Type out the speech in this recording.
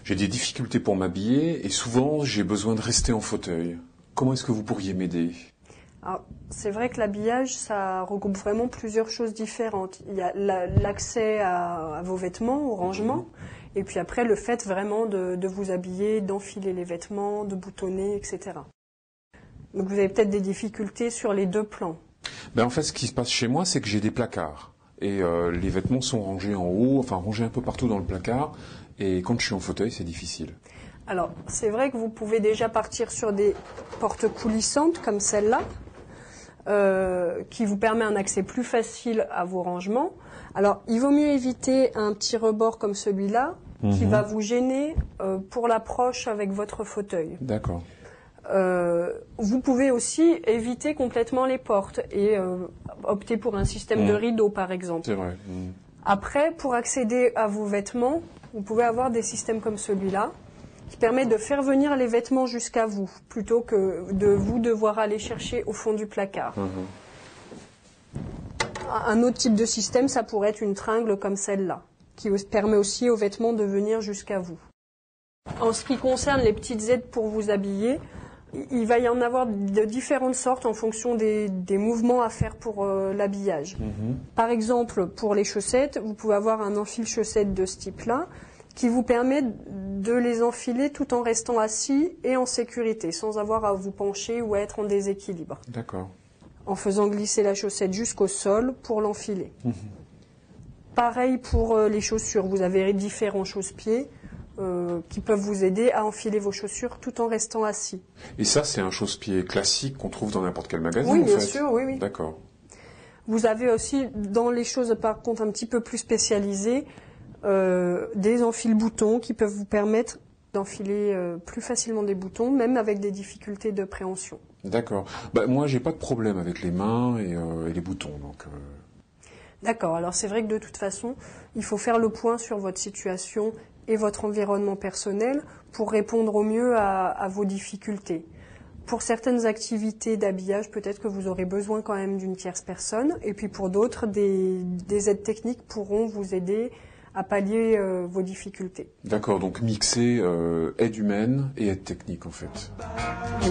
J'ai des difficultés pour m'habiller et souvent j'ai besoin de rester en fauteuil. Comment est-ce que vous pourriez m'aider? Alors, c'est vrai que l'habillage, ça regroupe vraiment plusieurs choses différentes. Il y a l'accès à vos vêtements, au rangement, et puis après le fait vraiment de vous habiller, d'enfiler les vêtements, de boutonner, etc. Donc vous avez peut-être des difficultés sur les deux plans. En fait, ce qui se passe chez moi, c'est que j'ai des placards. Et les vêtements sont rangés en haut, enfin rangés un peu partout dans le placard. Et quand je suis en fauteuil, c'est difficile. Alors, c'est vrai que vous pouvez déjà partir sur des portes coulissantes comme celle-là, qui vous permet un accès plus facile à vos rangements. Alors, il vaut mieux éviter un petit rebord comme celui-là, qui va vous gêner pour l'approche avec votre fauteuil. D'accord. Vous pouvez aussi éviter complètement les portes et opter pour un système de rideau, par exemple. C'est vrai. Après, pour accéder à vos vêtements, vous pouvez avoir des systèmes comme celui-là, qui permettent de faire venir les vêtements jusqu'à vous, plutôt que de vous devoir aller chercher au fond du placard. Un autre type de système, ça pourrait être une tringle comme celle-là, qui permet aussi aux vêtements de venir jusqu'à vous. En ce qui concerne les petites aides pour vous habiller, il va y en avoir de différentes sortes en fonction des mouvements à faire pour l'habillage. Par exemple, pour les chaussettes, vous pouvez avoir un enfile-chaussettes de ce type-là, qui vous permet de les enfiler tout en restant assis et en sécurité, sans avoir à vous pencher ou à être en déséquilibre. D'accord. En faisant glisser la chaussette jusqu'au sol pour l'enfiler. Pareil pour les chaussures, vous avez différents chausse-pieds qui peuvent vous aider à enfiler vos chaussures tout en restant assis. Et ça, c'est un chausse-pied classique qu'on trouve dans n'importe quel magasin, oui, en fait? Bien sûr, oui. D'accord. Vous avez aussi, dans les choses par contre un petit peu plus spécialisées, des enfile-boutons qui peuvent vous permettre d'enfiler plus facilement des boutons, même avec des difficultés de préhension. D'accord. Moi, j'ai pas de problème avec les mains et les boutons, donc... D'accord. Alors c'est vrai que de toute façon, il faut faire le point sur votre situation et votre environnement personnel pour répondre au mieux à vos difficultés. Pour certaines activités d'habillage, peut-être que vous aurez besoin quand même d'une tierce personne, et puis pour d'autres, des aides techniques pourront vous aider à pallier vos difficultés. D'accord, donc mixer aide humaine et aide technique en fait. Oui.